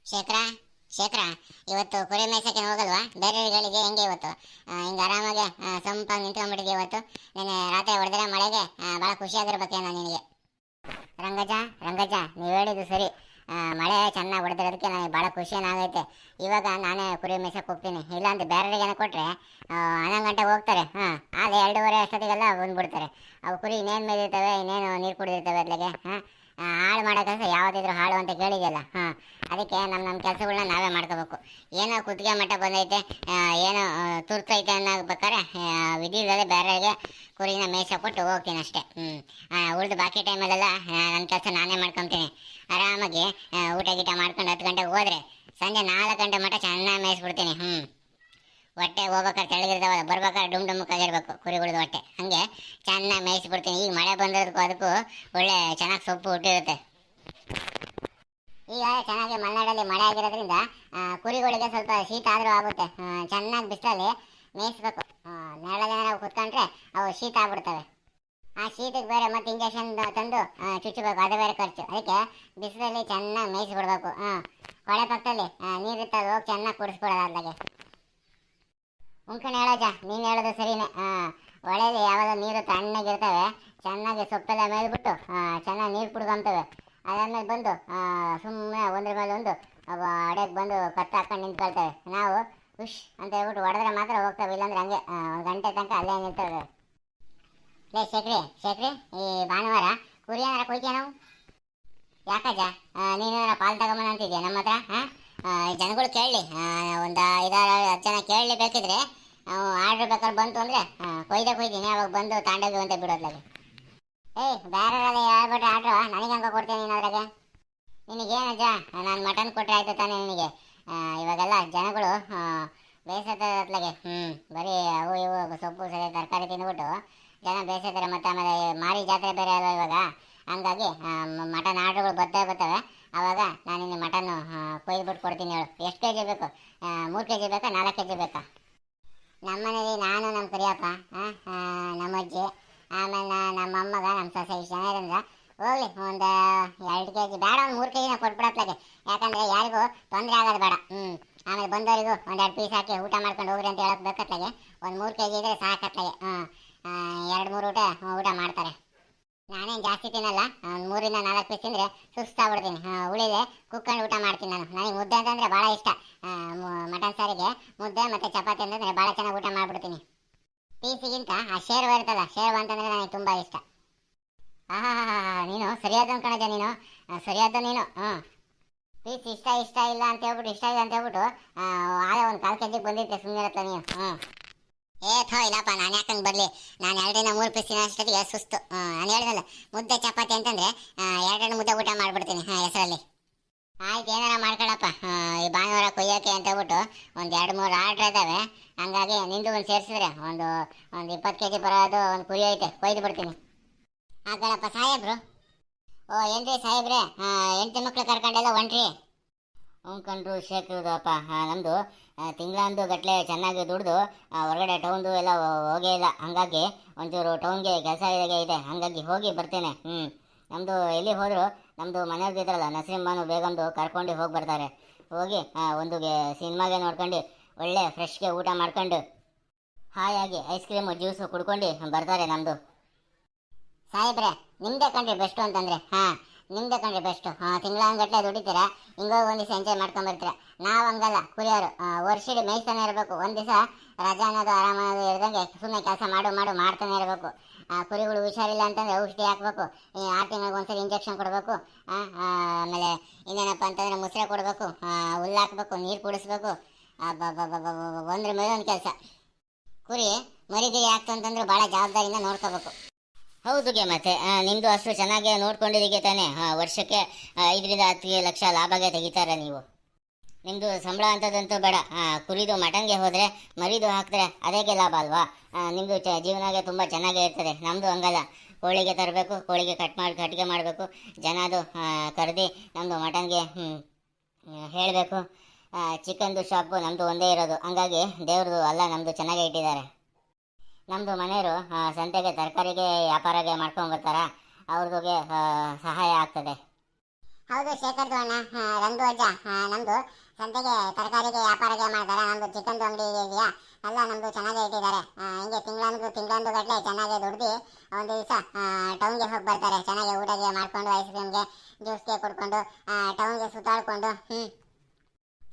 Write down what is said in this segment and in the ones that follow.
ಶೇಖರ ಶೇಖರ, ಇವತ್ತು ಕುರಿ ಮೇಯ್ಸಕ್ಕೆ ಹೋಗಲ್ವಾ? ಬೇರೆಯವರಿಗೆ ಹೆಂಗೆ ಇವತ್ತು? ಹಿಂಗೆ ಆರಾಮಾಗಿ ಸಂಪಾಗಿ ನಿಂತ್ಕೊಂಡ್ಬಿಟ್ಟಿದ್ದೆ ಇವತ್ತು. ನೀನು ರಾತ್ರಿ ಹೊಡೆದ್ರೆ ಮಳೆಗೆ ಭಾಳ ಖುಷಿಯಾಗಿರ್ಬೇಕೇನೋ ನಿನಗೆ. ರಂಗಜ ರಂಗಜ, ನೀವು ಹೇಳಿದ್ದು ಸರಿ. ಮಳೆ ಚೆನ್ನಾಗಿ ಹೊಡೆದಿರೋದಕ್ಕೆ ನನಗೆ ಭಾಳ ಖುಷಿಯನ್ನಾಗೈತೆ. ಇವಾಗ ನಾನೇ ಕುರಿ ಮೇಯ್ಸಕ್ಕೆ ಹೋಗ್ತೀನಿ. ಇಲ್ಲಾಂದ್ರೆ ಬೇರೆಯವ್ರಿಗೆ ಕೊಟ್ಟರೆ 11 ಗಂಟೆಗೆ ಹೋಗ್ತಾರೆ. ಆದರೆ 2:30 ಅಷ್ಟೊತ್ತಿಗೆಲ್ಲ ಬಂದ್ಬಿಡ್ತಾರೆ. ಅವು ಕುರಿ ಇನ್ನೇನು ಮೇದಿರ್ತವೆ, ಇನ್ನೇನು ನೀರು ಕುಡಿದಿರ್ತವೆ ಅದ್ಲಿಗೆ. ಹಾಳು ಮಾಡೋ ಕೆಲಸ ಯಾವತ್ತಿದ್ರು ಹಾಳು ಅಂತ ಕೇಳಿದೆಯಲ್ಲ. ಅದಕ್ಕೆ ನಮ್ಮ ಕೆಲಸಗಳನ್ನ ನಾವೇ ಮಾಡ್ಕೋಬೇಕು. ಏನೋ ಕುತ್ತಿಗೆ ಮಟ್ಟ ಬಂದೈತೆ, ಏನೋ ತುರ್ತೈತೆ ಅನ್ನಬೇಕಾರೆ ವಿಧಿ ಇಲ್ಲದೆ ಬೇರೆಯವರಿಗೆ ಕುರಿನ ಮೇಯ್ಸ ಕೊಟ್ಟು ಹೋಗ್ತೀನಿ ಅಷ್ಟೇ. ಉಳಿದು ಬಾಕಿ ಟೈಮಲ್ಲೆಲ್ಲ ನನ್ನ ಕೆಲಸ ನಾನೇ ಮಾಡ್ಕೊತೀನಿ. ಆರಾಮಾಗಿ ಊಟ ಗೀಟ ಮಾಡ್ಕೊಂಡು 10 ಗಂಟೆಗೆ ಹೋದರೆ ಸಂಜೆ 4 ಗಂಟೆ ಮಟ್ಟ ಚೆನ್ನಾಗಿ ಮೇಯಿಸ್ಬಿಡ್ತೀನಿ. ಹೊಟ್ಟೆ ಹೋಗ್ಬೇಕಾದ್ರೆ ತೆಳಗಿರ್ತಾವಲ್ಲ, ಬರ್ಬೇಕಾದ್ರೆ ಡುಮ್ ಡುಮ್ಮಕ್ಕಾಗಿರ್ಬೇಕು ಕುರಿಗಳದ್ದು ಹೊಟ್ಟೆ. ಹಾಗೆ ಚೆನ್ನಾಗಿ ಮೇಯಿಸ್ಬಿಡ್ತೀನಿ. ಈಗ ಮಳೆ ಬಂದಿರೋದಕ್ಕೂ ಅದಕ್ಕೂ ಒಳ್ಳೆ ಚೆನ್ನಾಗಿ ಸೊಪ್ಪು ಹುಟ್ಟಿರುತ್ತೆ. ಈಗ ಚೆನ್ನಾಗಿ ಮಲೆನಾಡಲ್ಲಿ ಮಳೆ ಆಗಿರೋದ್ರಿಂದ ಕುರಿಗಳಿಗೆ ಸ್ವಲ್ಪ ಶೀತ ಆದರೂ ಆಗುತ್ತೆ. ಚೆನ್ನಾಗಿ ಬಿಸಿಲಲ್ಲಿ ಮೇಯಿಸ್ಬೇಕು. ನೆರಳಲ್ಲಿ ಕುತ್ಕೊಂಡ್ರೆ ಅವು ಶೀತ ಆಗ್ಬಿಡ್ತವೆ. ಆ ಶೀತಕ್ಕೆ ಬೇರೆ ಮತ್ತೆ ಇಂಜೆಕ್ಷನ್ ತಂದು ಚುಚ್ಚಬೇಕು, ಅದು ಬೇರೆ ಖರ್ಚು. ಅದಕ್ಕೆ ಬಿಸಿಲಲ್ಲಿ ಚೆನ್ನಾಗಿ ಮೇಯಿಸ್ಬಿಡ್ಬೇಕು. ಹೊಳೆ ಪಕ್ಕದಲ್ಲಿ ನೀರಿರ್ತದೆ, ಹೋಗಿ ಚೆನ್ನಾಗಿ ಕುಡಿಸ್ಬಿಡೋದು ಅದ್ಲಾಗೆ. ಉಂಕಣ ಹೇಳೋಜ, ನೀನು ಹೇಳೋದು ಸರಿನೇ. ಹೊಳೆಯಲ್ಲಿ ಯಾವಾಗ ನೀರು ತಣ್ಣಗಿರ್ತವೆ, ಚೆನ್ನಾಗಿ ಸೊಪ್ಪೆಲ್ಲ ಮೇಯ್ದುಬಿಟ್ಟು ಚೆನ್ನಾಗಿ ನೀರು ಕುಡ್ಕೊಂತವೆ. ಅದಾದ್ಮೇಲೆ ಬಂದು ಸುಮ್ಮನೆ ಒಂದ್ರ ಮೇಲೆ ಒಂದು ಅಡೆಗೆ ಬಂದು ಕತ್ತು ಹಾಕೊಂಡು ನಿಂತ್ಕೊಳ್ತವೆ. ನಾವು ಹುಷ್ ಅಂತ ಹೇಳ್ಬಿಟ್ಟು ಹೊಡೆದ್ರೆ ಮಾತ್ರ ಹೋಗ್ತವೆ, ಇಲ್ಲಾಂದ್ರೆ ಹಂಗೆ 1 ಗಂಟೆ ತನಕ ಅಲ್ಲೇ ನಿಲ್ತವೆ. ಲೇ ಶೇಖ್ರಿ ಶೇಖ್ರಿ, ಈ ಭಾನುವಾರ ಕುರಿ ಏನಾರ ಕೊಯ್ತೀಯ ನಾವು? ಯಾಕಜ್ಜ, ನೀನೇನಾರ ಪಾಲು ತಗೊಂಬನ ಅಂತಿದ್ಯಾ ನಮ್ಮ ಹತ್ರ? ಜನಗಳು ಕೇಳಲಿ, ಒಂದು 5-6 ಜನ ಕೇಳಲಿ. ಬೇಕಿದ್ರೆ ಆರ್ಡ್ರ್ ಬೇಕಾದ್ರೆ ಬಂತು ಅಂದರೆ ಕೊಯ್ತೀನಿ. ಅವಾಗ ಬಂದು ತಾಂಡೋಗಿ ಅಂತ ಬಿಡೋದ್ಲಾಗೆ. ಬೇರೆಯವರೆಲ್ಲ ಹೇಳ್ಬಿಟ್ರೆ ಆರ್ಡ್ರು ನನಗೆ ಹಂಗೆ ಕೊಡ್ತೀನಿ ನೀನು ಅದ್ರಾಗೆ. ನಿನಗೇನಜ್ಜ, ನಾನು ಮಟನ್ ಕೊಟ್ಟರೆ ಆಯ್ತು ತಾನೆ ನಿನಗೆ? ಇವಾಗೆಲ್ಲ ಜನಗಳು ಬೇಯಿಸತ್ಲಾಗೆ ಬರೀ ಅವು ಇವು ಸೊಪ್ಪು ಸರಿ ತರಕಾರಿ ತಿಂದ್ಬಿಟ್ಟು ಜನ ಬೇಯಿಸ್ತಾರೆ. ಮತ್ತು ಆಮೇಲೆ ಮಾರಿ ಜಾತ್ರೆ ಬೇರೆ ಅಲ್ವ ಇವಾಗ. ಹಂಗಾಗಿ ಮಟನ್ ಆರ್ಡ್ರುಗಳು ಬರ್ತವೆ. ಆವಾಗ ನಾನು ನಿನ್ನ ಮಟನ್ನು ಕೊಯ್ದುಬಿಟ್ಟು ಕೊಡ್ತೀನಿ. ಹೇಳು, ಎಷ್ಟು ಕೆ ಜಿ ಬೇಕು? 3 kg ಬೇಕಾ, 4 kg ಬೇಕಾ? ನಮ್ಮನೇಲಿ ನಾನು, ನಮ್ಮ ಕರಿಯಪ್ಪ, ನಮ್ಮ ಅಜ್ಜಿ, ಆಮೇಲೆ ನಮ್ಮ ಅಮ್ಮಗ, ನಮ್ಮ ಸೊಸೆ, ಇಷ್ಟು ಜನ ಇರೋದ್ರಿಂದ ಹೋಗ್ಲಿ ಒಂದು 2 kg ಬೇಡ, ಒಂದು 3 kg ಕೊಟ್ಬಿಡತ್ಲಾಗೆ. ಯಾಕಂದರೆ ಯಾರಿಗೂ ತೊಂದರೆ ಆಗೋದು ಬೇಡ. ಆಮೇಲೆ ಬಂದವರಿಗೂ 1-2 ಪೀಸ್ ಹಾಕಿ ಊಟ ಮಾಡ್ಕೊಂಡು ಹೋಗ್ರಿ ಅಂತ ಹೇಳೋಕೆ ಬೇಕತ್ಲಾಗೆ. ಒಂದು 3 kg ಇದ್ರೆ ಸಾಕತ್ಲಾಗೆ. 2-3 ಊಟ ಮಾಡ್ತಾರೆ. ನಾನೇನು ಜಾಸ್ತಿ ತಿನ್ನಲ್ಲ, ಒಂದು 3-4 ಪೀಸ್ ತಿಂದರೆ ಸುಸ್ತಾಗ್ಬಿಡ್ತೀನಿ. ಉಳಿದೆ ಕುಕ್ಕಂಡು ಊಟ ಮಾಡ್ತೀನಿ ನಾನು. ನನಗೆ ಮುದ್ದೆ ಅಂತಂದರೆ ಭಾಳ ಇಷ್ಟ. ಮಟನ್ ಸಾರಿಗೆ ಮುದ್ದೆ ಮತ್ತು ಚಪಾತಿ ಅಂತಂದರೆ ಭಾಳ ಚೆನ್ನಾಗಿ ಊಟ ಮಾಡಿಬಿಡ್ತೀನಿ. ಪೀಸಿಗಿಂತ ಆ ಶೇರ್ವ ಇರ್ತದ, ಶೇರ್ವ ಅಂತಂದರೆ ನನಗೆ ತುಂಬ ಇಷ್ಟ. ನೀನು ಸರಿಯಾದ ಕಣಜ, ನೀನು ಸರಿಯಾದ ನೀನು. ಪೀಸ್ ಇಷ್ಟ ಇಲ್ಲ ಅಂತ ಹೇಳ್ಬಿಟ್ಟು, ಇಷ್ಟ ಇಲ್ಲ ಅಂತ ಹೇಳ್ಬಿಟ್ಟು ಆಳೆ ಒಂದು 1/4 kg ಬಂದಿತ್ತೆ, ಸುಮ್ಮನೆ ಇರತ್ತ ನೀನು. ಇಲ್ಲಪ್ಪ, ನಾನು ಯಾಕಂಗೆ ಬರಲಿ? ನಾನು 2-3 ಪೀಸ್ ತಿನ್ನೋಷ್ಟೊತ್ತಿಗೆ ಸುಸ್ತು. ನಾನು ಹೇಳಿದಲ್ಲ, ಮುದ್ದೆ ಚಪಾತಿ ಅಂತಂದರೆ 2 ಮುದ್ದೆ ಊಟ ಮಾಡಿಬಿಡ್ತೀನಿ ಹೆಸರಲ್ಲಿ. ಆಯ್ತು, ಏನಾರ ಮಾಡ್ಕೊಳಪ್ಪ. ಈ ಭಾನುವಾರ ಕೊಯ್ಯೋಕೆ ಅಂತ ಹೇಳ್ಬಿಟ್ಟು ಒಂದು 2-3 ಆರ್ಡ್ರ್ ಇದ್ದಾವೆ. ಹಂಗಾಗಿ ನಿಂದು ಒಂದು ಸೇರಿಸಿದ್ರೆ ಒಂದು 20 kg ಬರೋದು ಒಂದು ಕುರಿ ಐತೆ, ಕೊಯ್ದು ಬಿಡ್ತೀನಿ. ಹಾಗಳಪ್ಪ ಸಾಹೇಬ್ರು. ಏನ್ರಿ ಸಾಹೇಬ್ರೆ, ಹೆಂಡತಿ ಮಕ್ಳು ಕರ್ಕೊಂಡೆಲ್ಲ ಹೊಂಟ್ರಿ? ಕಣ್ರು ಶೇಖರದಪ್ಪ. ನಮ್ಮದು ತಿಂಗಳಂದು ಗಟ್ಟಲೆ ಚೆನ್ನಾಗಿ ದುಡ್ದು ಹೊರಗಡೆ ಟೌನ್ದು ಎಲ್ಲ ಹೋಗೇ ಇಲ್ಲ. ಹಂಗಾಗಿ ಒಂಚೂರು ಟೌನ್ಗೆ ಕೆಲಸ ಇದೆ, ಹಂಗಾಗಿ ಹೋಗಿ ಬರ್ತೇನೆ. ನಮ್ಮದು ಎಲ್ಲಿ ಹೋದರೂ ನಮ್ಮದು ಮನೆಯವ್ರದ್ದು ಇದ್ರಲ್ಲ, ನಸೀಮ್ ಬೇಗಂದು ಕರ್ಕೊಂಡು ಹೋಗಿ ಬರ್ತಾರೆ. ಹೋಗಿ ಒಂದು ಸಿನಿಮಾಗೆ ನೋಡ್ಕೊಂಡು ಒಳ್ಳೆ ಫ್ರೆಶ್ಗೆ ಊಟ ಮಾಡ್ಕೊಂಡು ಹಾಯಾಗಿ ಐಸ್ ಕ್ರೀಮು ಜ್ಯೂಸು ಕುಡ್ಕೊಂಡು ಬರ್ತಾರೆ ನಮ್ಮದು. ಸಾಹೇಬ್ರೆ, ನಿಮ್ಮದೇ ಕಣ್ರಿ ಬೆಸ್ಟು ಅಂತಂದರೆ. ನಿಮ್ಮದೇ ಕಣ್ರಿ ಬೆಸ್ಟು. ತಿಂಗಳಂಗಟ್ಲೆ ದುಡಿತೀರಾ, ಹಿಂಗೋಗಿ ಒಂದು ದಿವಸ ಎಂಜಾಯ್ ಮಾಡ್ಕೊಂಬರ್ತೀರ. ನಾವು ಹಂಗಲ್ಲ, ಕುರಿಯೋರು ವರ್ಷಿಡಿ ಮೇಯ್ತಾನೆ ಇರಬೇಕು. ಒಂದು ದಿವಸ ರಜಾ ಅನ್ನೋದು ಆರಾಮೋದು ಇರ್ದಂಗೆ ಸುಮ್ಮನೆ ಕೆಲಸ ಮಾಡ್ತಾನೆ ಇರಬೇಕು. ಕುರಿಗಳು ಹುಷಾರಿಲ್ಲ ಅಂತಂದರೆ ಔಷಧಿ ಹಾಕಬೇಕು. 6 ತಿಂಗಳಿಗೆ ಒಂದ್ಸರಿ ಇಂಜೆಕ್ಷನ್ ಕೊಡಬೇಕು. ಆಮೇಲೆ ಇನ್ನೇನಪ್ಪ ಅಂತಂದರೆ ಮುಸ್ರೆ ಕೊಡಬೇಕು, ಹುಲ್ಲು ಹಾಕಬೇಕು, ನೀರು ಕುಡಿಸ್ಬೇಕು. ಒಂದ್ರ ಮೇಲೆ ಒಂದು ಕೆಲಸ. ಕುರಿ ಮರಿಗಿರಿ ಆಗ್ತು ಅಂತಂದ್ರೆ ಭಾಳ ಜವಾಬ್ದಾರಿಯಿಂದ ನೋಡ್ಕೋಬೇಕು. ಹೌದುಗೆ, ಮತ್ತೆ ನಿಮ್ಮದು ಅಷ್ಟು ಚೆನ್ನಾಗಿ ನೋಡ್ಕೊಂಡಿದ್ದಕ್ಕೆ ತಾನೇ ವರ್ಷಕ್ಕೆ 5-10 ಲಕ್ಷ ಲಾಭಗೆ ತೆಗಿತಾರೆ ನೀವು. ನಿಮ್ಮದು ಸಂಬಳ ಅಂತದಂತೂ ಬೇಡ. ಕುರಿದು ಮಟನ್ಗೆ ಹೋದರೆ ಮರಿದು ಹಾಕಿದ್ರೆ ಅದೇಗೆ ಲಾಭ ಅಲ್ವಾ? ನಿಮ್ಮದು ಜೀವನಗೆ ತುಂಬ ಚೆನ್ನಾಗೇ ಇರ್ತದೆ. ನಮ್ಮದು ಹಂಗಲ್ಲ, ಕೋಳಿಗೆ ತರಬೇಕು, ಕೋಳಿಗೆ ಕಟ್ಟಿಗೆ ಮಾಡಬೇಕು, ಜನದು ಕರೆದಿ ನಮ್ಮದು ಮಟನ್ಗೆ ಹೇಳಬೇಕು. ಚಿಕನ್ದು ಶಾಪು ನಮ್ಮದು ಒಂದೇ ಇರೋದು. ಹಂಗಾಗಿ ದೇವ್ರದ್ದು ಅಲ್ಲ, ನಮ್ಮದು ಚೆನ್ನಾಗೇ ಇಟ್ಟಿದ್ದಾರೆ. ನಮ್ಮದು ಮನೆಯವರು ಸಂತೆಗೆ ತರಕಾರಿಗೆ ವ್ಯಾಪಾರಗೆ ಮಾಡ್ಕೊಂಡು ಬರ್ತಾರ, ಅವ್ರದ್ದುಗೆ ಸಹಾಯ ಆಗ್ತದೆ. ಹೌದು ಶೇಖರ್ದು ಅಣ್ಣ, ರಂಗು ಅಜ್ಜ, ನಮ್ದು ಸಂತೆಗೆ ತರಕಾರಿಗೆ ವ್ಯಾಪಾರಿಗೆ ಮಾಡ್ತಾರೆ. ನಮ್ದು ಚಿಕನ್ದು ಅಂಗಡಿ ಇದೆಯಾ, ಎಲ್ಲ ನಮ್ದು ಚೆನ್ನಾಗೇ ಇಟ್ಟಿದ್ದಾರೆ. ಹಿಂಗೆ ತಿಂಗಳೊಂದು ಗಟ್ಟಲೆ ಚೆನ್ನಾಗಿ ದುಡ್ದು ಒಂದು ದಿವಸ ಟೌನ್ಗೆ ಹೋಗಿ ಬರ್ತಾರೆ. ಚೆನ್ನಾಗಿ ಊಟಗೆ ಮಾಡ್ಕೊಂಡು ಐಸ್ ಕ್ರೀಮ್ಗೆ ಜ್ಯೂಸ್ಗೆ ಕುಡ್ಕೊಂಡು ಟೌನ್ಗೆ ಸುತ್ತಾಡ್ಕೊಂಡು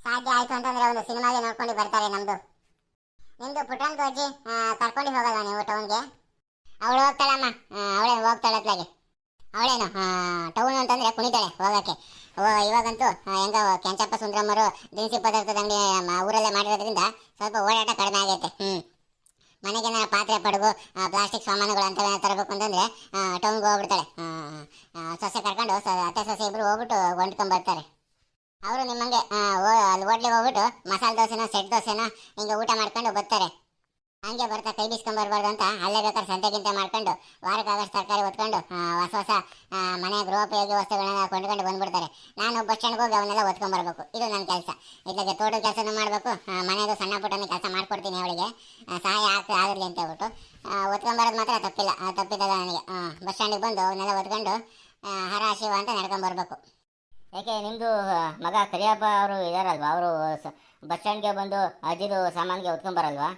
ಸಾಧ್ಯ ಆಯ್ತು ಅಂತಂದ್ರೆ ಒಂದು ಸಿನಿಮಾಗೆ ನೋಡ್ಕೊಂಡು ಬರ್ತಾರೆ. ನಿಮ್ದು ಪುಟ್ಟಂದು ಅಜ್ಜಿ ಕರ್ಕೊಂಡು ಹೋಗಲ್ವಾ ನೀವು ಟೌನ್ಗೆ? ಅವಳು ಹೋಗ್ತಾಳಮ್ಮ, ಅವಳೇ ಹೋಗ್ತಾಳತ್ಲಾಗೆ. ಅವಳೇನು ಟೌನ್ ಅಂತಂದ್ರೆ ಕುಣಿತಾಳೆ ಹೋಗಕ್ಕೆ. ಇವಾಗಂತೂ ಹೆಂಗ ಕೆಂಚಪ್ಪ ಸುಂದ್ರಮ್ಮರು ದಿನಸಿ ಪದಾರ್ಥದ ಅಂಗಡಿ ಊರಲ್ಲೇ ಮಾಡಿರೋದ್ರಿಂದ ಸ್ವಲ್ಪ ಓಡಾಟ ಕಡಿಮೆ ಆಗೈತೆ. ಮನೆಗೆ ಪಾತ್ರೆ ಪಡಗು ಪ್ಲಾಸ್ಟಿಕ್ ಸಾಮಾನುಗಳು ಅಂತ ತರಬೇಕು ಅಂತಂದ್ರೆ ಟೌನ್ಗೆ ಹೋಗ್ಬಿಡ್ತಾಳೆ. ಸೊಸೆ ಕರ್ಕೊಂಡು ಅತ್ತೆ ಸೊಸೆ ಇಬ್ರು ಹೋಗ್ಬಿಟ್ಟು ಕೊಂಡ್ಕೊಂಡ್ ಬರ್ತಾರೆ. ಅವರು ನಿಮ್ಮಂಗೆ ಅಲ್ಲಿ ಹೋಟ್ಲಿಗೆ ಹೋಗ್ಬಿಟ್ಟು ಮಸಾಲೆ ದೋಸೆನೋ ಸೆಟ್ ದೋಸೆನೋ ಹಿಂಗೆ ಊಟ ಮಾಡ್ಕೊಂಡು ಬರ್ತಾರೆ. ಹಂಗೆ ಬರ್ತಾ ಕೈ ಬಿಸ್ಕೊಂಡ್ ಬರ್ಬಾರ್ದು ಅಂತ ಅಲ್ಲೇ ಬೇಕಾದ್ರೆ ಸಂತೆಗಿಂತ ಮಾಡ್ಕೊಂಡು ವಾರಕ್ಕಾಗಷ್ಟು ತರಕಾರಿ ಹೊತ್ಕೊಂಡು ಹೊಸ ಮನೆ ಗೃಹೋಪಯೋಗಿ ವಸ್ತುಗಳನ್ನ ಕೊಂಡ್ಕೊಂಡು ಬಂದ್ಬಿಡ್ತಾರೆ. ನಾನು ಬಸ್ ಸ್ಟ್ಯಾಂಡ್ಗೆ ಹೋಗಿ ಅವನ್ನೆಲ್ಲ ಹೊತ್ಕೊಂಡ್ಬರ್ಬೇಕು. ಇದು ನನ್ನ ಕೆಲಸ. ಇದ್ಲಾಗೆ ತೋಟದ ಕೆಲಸನೂ ಮಾಡಬೇಕು, ಮನೆಯದು ಸಣ್ಣ ಪುಟ್ಟನ ಕೆಲಸ ಮಾಡ್ಕೊಡ್ತೀನಿ ಅವಳಿಗೆ, ಸಹಾಯ ಆಗಲಿ ಅಂತ ಹೇಳ್ಬಿಟ್ಟು ಹೊತ್ಕೊಂಬರೋದು ಮಾತ್ರ ತಪ್ಪಿದ್ದಲ್ಲ ನನಗೆ. ಬಸ್ ಸ್ಟ್ಯಾಂಡಿಗೆ ಬಂದು ಅವನ್ನೆಲ್ಲ ಹೊತ್ಕೊಂಡು ಹರ ಶಿವ ಅಂತ ನಡ್ಕೊಂಬರ್ಬೇಕು. ಯಾಕೆ ನಿಮ್ಮದು ಮಗ ಕರಿಯಪ್ಪ ಅವರು ಇದಾರಲ್ವಾ, ಅವರು ಬಸ್ ಸ್ಟ್ಯಾಂಡ್ಗೆ ಬಂದು ಅಜ್ಜಿದು ಸಾಮಾನಿಗೆ ಹೊತ್ಕೊಂಬರಲ್ವಾ?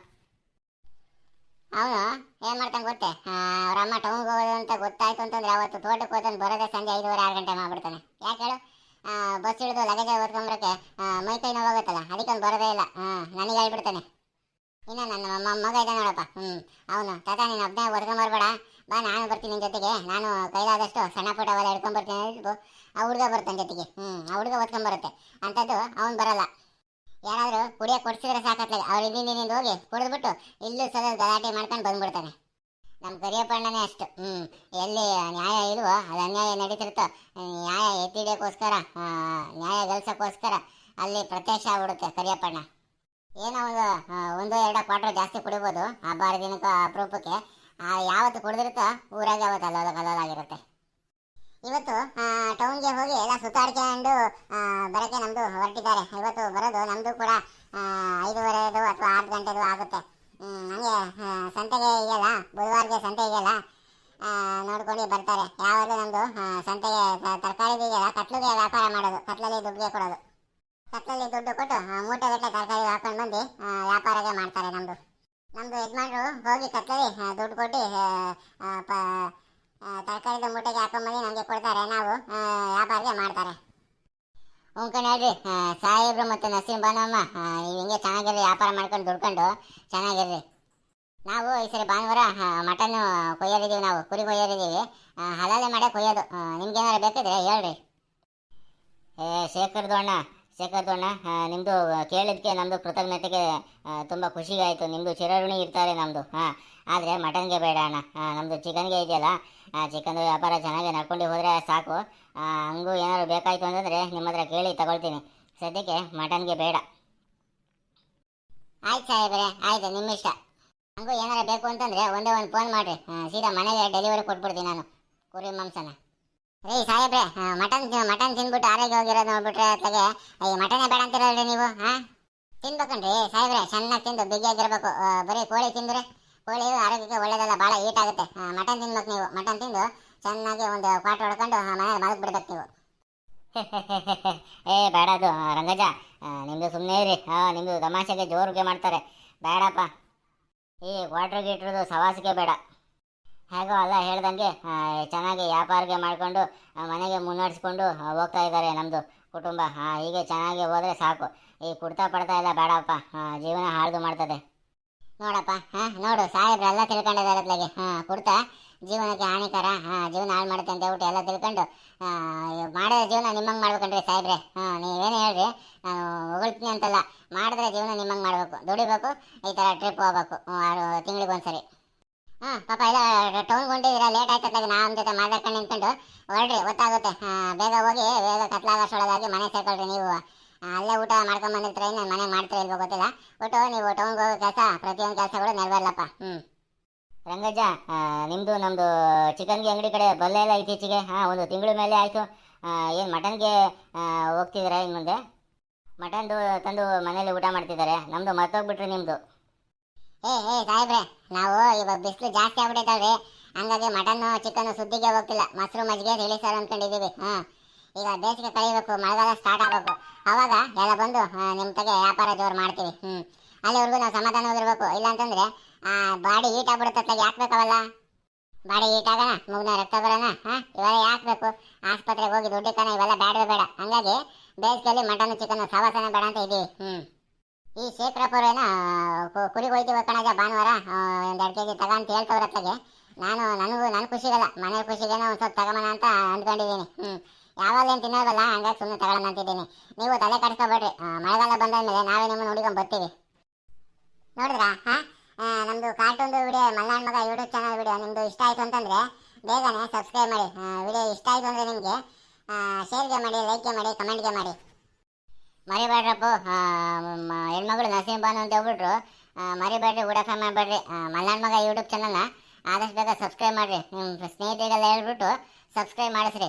ಅವನು ಏನು ಮಾಡ್ತಾನೆ ಗೊತ್ತೇ, ಅವ್ರ ಅಮ್ಮ ಟೌನ್ಗೆ ಹೋಗೋದು ಅಂತ ಗೊತ್ತಾಯ್ತು ಅಂತಂದ್ರೆ ಅವತ್ತು ತೋಟಕ್ಕೆ ಹೋತಾನೆ ಬರೋದೇ ಸಂಜೆ 5:30-6 ಗಂಟೆ ಮಾಡ್ಬಿಡ್ತಾನೆ. ಯಾಕೆ ಹೇಳು? ಬಸ್ ಹಿಡಿದು ಲಗೇಜ್ ಹೊತ್ಕೊಂಬರಕ್ಕೆ ಮೈ ಕೈ ನೋವಾಗುತ್ತಲ್ಲ, ಅದಕ್ಕೆ ಅವ್ನು ಬರೋದೇ ಇಲ್ಲ. ನನಗೆ ಹೇಳ್ಬಿಡ್ತಾನೆ. ಇನ್ನು ನನ್ನ ಮಗ ಇದೆ ನೋಡಪ್ಪ, ಅವನು ತಾತ ನೀನು ಒಬ್ಬನೇ ಹೊತ್ಕೊಂಬರ್ಬೇಡ, ಬಾ ನಾನು ಬರ್ತೀನಿ ನಿನ್ನ ಜೊತೆಗೆ, ನಾನು ಕೈಲಾದಷ್ಟು ಸಣ್ಣ ಪುಟ್ಟ ಅವೆಲ್ಲ ಹಿಡ್ಕೊಂಬರ್ತೀನಿ ಅಂದ್ಬಿಟ್ಟು ಆ ಹುಡುಗ ಬರ್ತಾನೆ ಜೊತೆಗೆ. ಆ ಹುಡುಗ ಹೊತ್ಕೊಂಬರುತ್ತೆ. ಅಂಥದ್ದು ಅವ್ನು ಬರಲ್ಲ. ಯಾರಾದರೂ ಕುಡಿಯೋಕೆ ಕೊಡ್ಸಿದ್ರೆ ಸಾಕತ್ಲಾಗ ಅವ್ರು ಇಲ್ಲಿಂದ ಹೋಗಿ ಕುಡಿದ್ಬಿಟ್ಟು ಇಲ್ಲೂ ಸಲ ಗಲಾಟೆ ಮಾಡ್ಕೊಂಡು ಬಂದ್ಬಿಡ್ತಾನೆ. ನಮ್ಮ ಕರಿಯಪ್ಪಣ್ಣನೇ ಅಷ್ಟು. ಎಲ್ಲಿ ನ್ಯಾಯ ಇಲ್ವೋ ಅದು ಅನ್ಯಾಯ ನಡೀತಿರುತ್ತೋ, ನ್ಯಾಯ ಎತ್ತಿಡಿಯೋಕ್ಕೋಸ್ಕರ ನ್ಯಾಯ ಗೆಲ್ಸೋಕ್ಕೋಸ್ಕರ ಅಲ್ಲಿ ಪ್ರತ್ಯಕ್ಷ ಆಗ್ಬಿಡುತ್ತೆ ಕರಿಯಪ್ಪಣ್ಣ. ಏನೋ ಒಂದು ಎರಡೋ ಕ್ವಾರ್ಟರ್ ಜಾಸ್ತಿ ಕುಡಿಬೋದು ಆ ಬಾರಿ ದಿನಕ್ಕೆ ಅಪರೂಪಕ್ಕೆ. ಯಾವತ್ತು ಕುಡಿದಿರುತ್ತೋ ಊರಾಗೆ ಅವತ್ತು ಅಲ್ಲೋಲಾಗಿರುತ್ತೆ. ಇವತ್ತು ಟೌನ್ಗೆ ಹೋಗಿ ಎಲ್ಲ ಸುತ್ತಾಡ್ಕೊಂಡು ಬರೋಕ್ಕೆ ನಮ್ಮದು ಹೊರಟಿದ್ದಾರೆ. ಇವತ್ತು ಬರೋದು ನಮ್ಮದು ಕೂಡ 5:30 ಅಥವಾ 6 ಗಂಟೆದು ಆಗುತ್ತೆ. ಹಂಗೆ ಸಂತೆಗೆ ಇದೆಯಲ್ಲ, ಬುಧವಾರಗೆ ಸಂತೆ ಇದೆಯಲ್ಲ, ನೋಡ್ಕೊಂಡು ಬರ್ತಾರೆ. ಯಾವಾಗಲೂ ನಮ್ಮದು ಸಂತೆಗೆ ತರಕಾರಿ ಇದೆಯಲ್ಲ, ಕತ್ಲಿಗೆ ವ್ಯಾಪಾರ ಮಾಡೋದು, ಕತ್ಲಲ್ಲಿ ದುಡ್ಡಿಗೆ ಕೊಡೋದು. ಕತ್ಲಲ್ಲಿ ದುಡ್ಡು ಕೊಟ್ಟು ಮೂಟೆಗಟ್ಟಲೆ ತರಕಾರಿ ಹಾಕೊಂಡು ಬಂದು ವ್ಯಾಪಾರಗೆ ಮಾಡ್ತಾರೆ. ನಮ್ಮದು ಯಜಮಾನರು ಹೋಗಿ ಕತ್ಲಲ್ಲಿ ದುಡ್ಡು ಕೊಟ್ಟು ತರಕಾರಿದ ಮೂಟೆಗೆ ಹಾಕೊಂಡ್ಬಂದು ನಮಗೆ ಕೊಡ್ತಾರೆ, ನಾವು ವ್ಯಾಪಾರಿಗೆ ಮಾಡ್ತಾರೆ. ಹೇಳ್ರಿ ಸಾಹೇಬ್ರು ಮತ್ತು ನಸೀಂ ಬಾನಮ್ಮ, ನೀವು ಹಿಂಗೆ ಚೆನ್ನಾಗಿರ್ರಿ, ವ್ಯಾಪಾರ ಮಾಡ್ಕೊಂಡು ದುಡ್ಕೊಂಡು ಚೆನ್ನಾಗಿರ್ರಿ. ನಾವು ಈ ಸರಿ ಭಾನುವಾರ ಮಟನ್ನು ಕೊಯ್ಯೋರಿದ್ದೀವಿ, ನಾವು ಕುರಿ ಕೊಯ್ಯೋರಿದ್ದೀವಿ, ಹಲಾಲೆ ಮಾಡೇ ಕೊಯ್ಯೋದು. ನಿಮ್ಗೇನಾರು ಬೇಕಿದ್ರೆ ಹೇಳ್ರಿ. ಶೇಖರ್ದು ಅಣ್ಣ ನಿಮ್ಮದು ಕೇಳಿದ್ದಕ್ಕೆ ನಮ್ಮದು ಕೃತಜ್ಞತೆಗೆ ತುಂಬ ಖುಷಿಗಾಯಿತು. ನಿಮ್ಮದು ಚಿರಋಣಿ ಇರ್ತಾರೆ ನಮ್ಮದು. ಆದರೆ ಮಟನ್ಗೆ ಬೇಡ ಅಣ್ಣ, ನಮ್ಮದು ಚಿಕನ್ಗೆ ಇದೆಯಲ್ಲ, ಚಿಕನ್ದು ವ್ಯಾಪಾರ ಚೆನ್ನಾಗಿ ನಡ್ಕೊಂಡು ಹೋದರೆ ಸಾಕು. ಹಂಗೂ ಏನಾದ್ರು ಬೇಕಾಯಿತು ಅಂತಂದರೆ ನಿಮ್ಮ ಹತ್ರ ಕೇಳಿ ತಗೊಳ್ತೀನಿ. ಸದ್ಯಕ್ಕೆ ಮಟನ್ಗೆ ಬೇಡ. ಆಯ್ತು ಸಾಹೇಬ್ರೆ, ಆಯಿತು, ನಿಮ್ಮ ಇಷ್ಟ. ಹಂಗೂ ಏನಾರು ಬೇಕು ಅಂತಂದರೆ ಒಂದೇ ಒಂದು ಫೋನ್ ಮಾಡಿರಿ, ಸೀದಾ ಮನೆಗೆ ಡೆಲಿವರಿ ಕೊಟ್ಬಿಡ್ತೀನಿ ನಾನು ಕುರಿ ಮಾಂಸನ. ರೀ ಸಾಹೇಬ್ರೆ, ಮಟನ್ ತಿಂದ್ಬಿಟ್ಟು ಆರೋಗ್ಯ ಹೋಗಿರೋದು ನೋಡ್ಬಿಟ್ರೆ ಅತ್ಲಾಗೆ ಈ ಮಟನೇ ಬೇಡ ಅಂತಿರೋದ್ರಿ ನೀವು. ತಿನ್ಬೇಕನ್ರಿ ಸಾಹೇಬ್ರೆ, ಚೆನ್ನಾಗಿ ತಿಂದು ಬಿಗಿಯಾಗಿರ್ಬೇಕು. ಬರೀ ಕೋಳಿ ತಿಂದರೆ ಕೋಳಿ ಆರೋಗ್ಯಕ್ಕೆ ಒಳ್ಳೇದಲ್ಲ, ಭಾಳ ಹೀಟ್ ಆಗುತ್ತೆ. ಮಟನ್ ತಿನ್ಬೇಕು ನೀವು. ಮಟನ್ ತಿಂದು ಚೆನ್ನಾಗಿ ಒಂದು ಕ್ವಾರ್ಟರ್ ಹೊಡ್ಕೊಂಡು ಮನೇಲಿ ಮಲಗಿಬಿಡ್ಬೇಕು ನೀವು. ಬೇಡ ಅದು ರಂಗಜ್ಜ, ನಿಮ್ಮದು ಸುಮ್ಮನೆ ಇರಿ. ನಿಮ್ಮದು ತಮಾಷೆಗೆ ಜೋರಿಗೆ ಮಾಡ್ತಾರೆ, ಬೇಡಪ್ಪ. ಈ ಕ್ವಾರ್ಟರ್ ಗೀಟ್ರದು ಸವಾಸಿಗೆ ಬೇಡ. ಹೇಗೋ ಅಲ್ಲ ಹೇಳ್ದಂಗೆ ಚೆನ್ನಾಗಿ ವ್ಯಾಪಾರಿಗೆ ಮಾಡಿಕೊಂಡು ಮನೆಗೆ ಮುನ್ನಡೆಸ್ಕೊಂಡು ಹೋಗ್ತಾ ಇದ್ದಾರೆ ನಮ್ಮದು ಕುಟುಂಬ. ಹೀಗೆ ಚೆನ್ನಾಗಿ ಹೋದರೆ ಸಾಕು. ಈ ಕುಡ್ತಾ ಪಡ್ತಾ ಎಲ್ಲ ಬೇಡಪ್ಪ, ಜೀವನ ಹಾಳ್ದು ಮಾಡ್ತದೆ. ನೋಡಪ್ಪ, ನೋಡು ಸಾಹೇಬ್ರೆಲ್ಲ ತಿಳ್ಕೊಂಡಿದ್ದಾರೆ ಅತ್ಲಾಗೆ. ಕುಡ್ತಾ ಜೀವನಕ್ಕೆ ಹಾನಿಕರ, ಜೀವನ ಹಾಳು ಮಾಡುತ್ತೆ ಅಂತ ಹೇಳ್ಬಿಟ್ಟು ಎಲ್ಲ ತಿಳ್ಕೊಂಡು ಮಾಡೋ ಜೀವನ ನಿಮ್ಮಂಗೆ ಮಾಡ್ಬೇಕನ್ರಿ ಸಾಹೇಬ್ರೆ. ನೀವೇನು ಹೇಳ್ರಿ, ನಾನು ಹೊಗಳ್ತೀನಿ ಅಂತಲ್ಲ, ಮಾಡಿದ್ರೆ ಜೀವನ ನಿಮ್ಮಂಗೆ ಮಾಡಬೇಕು, ದುಡಿಬೇಕು, ಈ ಥರ ಟ್ರಿಪ್ ಹೋಗ್ಬೇಕು ತಿಂಗಳಿಗೊಂದ್ಸರಿ. ಪಾಪ ಇಲ್ಲ ಟೌನ್ಗೆ ಹೊಂಟಿದ್ದೀರಾ, ಲೇಟ್ ಆಯ್ತದಾಗ ನಮ್ಮ ಜೊತೆ ಮಾತಾಡ್ಕೊಂಡು ನಿಂತ್ಕೊಂಡು ಹೊರಡ್ರಿ, ಗೊತ್ತಾಗುತ್ತೆ. ಬೇಗ ಹೋಗಿ ಬೇಗ ಕತ್ಲಾಗೋಷ್ಟೊಳಗಾಗಿ ಮನೆ ಸೇರ್ಕೊಳ್ರಿ. ನೀವು ಅಲ್ಲೇ ಊಟ ಮಾಡ್ಕೊಂಡು ಬಂದಿರ್ತೀರ, ಇನ್ನು ಮನೆ ಮಾಡ್ತೀರ ಇಲ್ವೋ ಗೊತ್ತಿಲ್ಲ, ಒಟ್ಟು ನೀವು ಟೌನ್ಗೆ ಹೋಗೋ ಕೆಲಸ ಪ್ರತಿಯೊಂದು ಕೆಲಸಗಳು ನೆರವೇರಲಪ್ಪ. ರಂಗಜ್ಜ, ನಿಮ್ಮದು ನಮ್ಮದು ಚಿಕನ್ಗೆ ಅಂಗಡಿ ಕಡೆ ಬಲ್ಲೆ ಎಲ್ಲ ಇತ್ತೀಚೆಗೆ ಒಂದು ತಿಂಗಳ ಮೇಲೆ ಆಯಿತು. ಏನು ಮಟನ್ಗೆ ಹೋಗ್ತಿದ್ದೀರಾ ಇನ್ನು ಮುಂದೆ? ಮಟನ್ದು ತಂದು ಮನೇಲಿ ಊಟ ಮಾಡ್ತಿದ್ದಾರೆ. ನಮ್ಮದು ಮರ್ತೋಗ್ಬಿಟ್ರಿ ನಿಮ್ಮದು. ಸಾಹೇಬ್ರೆ, ನಾವು ಇವಾಗ ಬಿಸಿಲು ಜಾಸ್ತಿ ಆಗ್ಬಿಟ್ಟೈತಲ್ರಿ, ಹಂಗಾಗಿ ಮಟನ್ನು ಚಿಕನ್ನು ಸುದ್ದಿಗೆ ಹೋಗ್ತಿಲ್ಲ, ಮೊಸರು ಮಜ್ಜಿಗೆ ತಿಳಿ ಸಾರು ಅಂದ್ಕೊಂಡಿದ್ದೀವಿ. ಈಗ ಬೇಸಿಗೆ ಕಳಿಬೇಕು, ಮಳೆಗಾಲ ಸ್ಟಾರ್ಟ್ ಆಗಬೇಕು. ಅವಾಗ ಎಲ್ಲ ಬಂದು ನಿಮ್ಮ ತಗೆ ವ್ಯಾಪಾರ ಜೋರು ಮಾಡ್ತೀವಿ. ಅಲ್ಲಿವರೆಗೂ ನಾವು ಸಮಾಧಾನವಾಗಿರ್ಬೇಕು. ಇಲ್ಲಾಂತಂದ್ರೆ ಬಾಡಿ ಹೀಟ್ ಆಗ್ಬಿಡುತ್ತೆ, ತಗೆ ಹಾಕ್ಬೇಕವಲ್ಲ. ಬಾಡಿ ಹೀಟ್ ಆಗೋಣ, ಮುಗ್ನ ರಕ್ತ ಬರೋಣ, ಇವೆಲ್ಲ ಯಾಕಬೇಕು? ಆಸ್ಪತ್ರೆಗೆ ಹೋಗಿ ದುಡ್ಡು ಕಣ, ಇವೆಲ್ಲ ಬೇಡವೇ ಬೇಡ. ಹಂಗಾಗಿ ಬೇಸಿಗೆಯಲ್ಲಿ ಮಟನ್ ಚಿಕನ್ ಸವಾಸನ ಬೇಡ ಅಂತ ಇದೀವಿ. ಈ ಶೇಖರಪ್ಪರು ಏನೋ ಕುರಿಗೆ ಹೋಯ್ತೀವಿ ಕಣಜ ಭಾನುವಾರ, ಒಂದು 2 kg ತಗೊಂತ ಹೇಳ್ತವ್ರ ಅತ್ತಗೆ. ನನಗೆ ಖುಷಿಗಲ್ಲ, ಮನೆ ಖುಷಿಗೇನೋ ಒಂದು ಸ್ವಲ್ಪ ತಗೊಂಬಣ ಅಂತ ಅಂದ್ಕೊಂಡಿದ್ದೀನಿ. ಯಾವಾಗಲೇನು ತಿನ್ನೋದಲ್ಲ, ಹಂಗಾಗಿ ಸುಮ್ಮನೆ ತಗೊಳ್ಳೋಣ ಅಂತಿದ್ದೀನಿ. ನೀವು ತಲೆ ಕಟ್ಸ್ಕೊಬೇಡ್ರಿ, ಮಳೆಗಾಲ ಬಂದಾದ್ಮೇಲೆ ನಾವೇ ನಿಮ್ಮನ್ನು ಹುಡುಕೊಂಡ್ ಬರ್ತೀವಿ. ನೋಡಿದ್ರಾ? ನಮ್ಮದು ಕಾರ್ಟೂನ್ದು ವಿಡಿಯೋ ಮಲ್ನಾಡ್ ಮಗ ಯೂಟ್ಯೂಬ್ ಚಾನಲ್ ವಿಡಿಯೋ ನಿಮ್ಮದು ಇಷ್ಟ ಆಯಿತು ಅಂತಂದರೆ ಬೇಗನೆ ಸಬ್ಸ್ಕ್ರೈಬ್ ಮಾಡಿ. ವಿಡಿಯೋ ಇಷ್ಟ ಆಯಿತು ಅಂದರೆ ನಿಮಗೆ ಶೇರ್ಗೆ ಮಾಡಿ, ಲೈಕ್ಗೆ ಮಾಡಿ, ಕಮೆಂಟ್ಗೆ ಮಾಡಿ. ಮರಿಬೇಡ್ರಪ್ಪ, ಹೆಣ್ಮಗಳು ನಸೀಂಬಾನು ಅಂತ ಹೇಳ್ಬಿಟ್ರು. ಮರಿಬೇಡ್ರಿ, ಊಟಕ ಮಾಡಬೇಡ್ರಿ. ಮಲ್ನಾಡ್ ಮಗ ಯೂಟ್ಯೂಬ್ ಚಾನಲ್ನ ಆದಷ್ಟು ಬೇಗ ಸಬ್ಸ್ಕ್ರೈಬ್ ಮಾಡಿರಿ. ನಿಮ್ಮ ಸ್ನೇಹಿತರಿಗೆಲ್ಲ ಹೇಳ್ಬಿಟ್ಟು ಸಬ್ಸ್ಕ್ರೈಬ್ ಮಾಡಿಸ್ರಿ.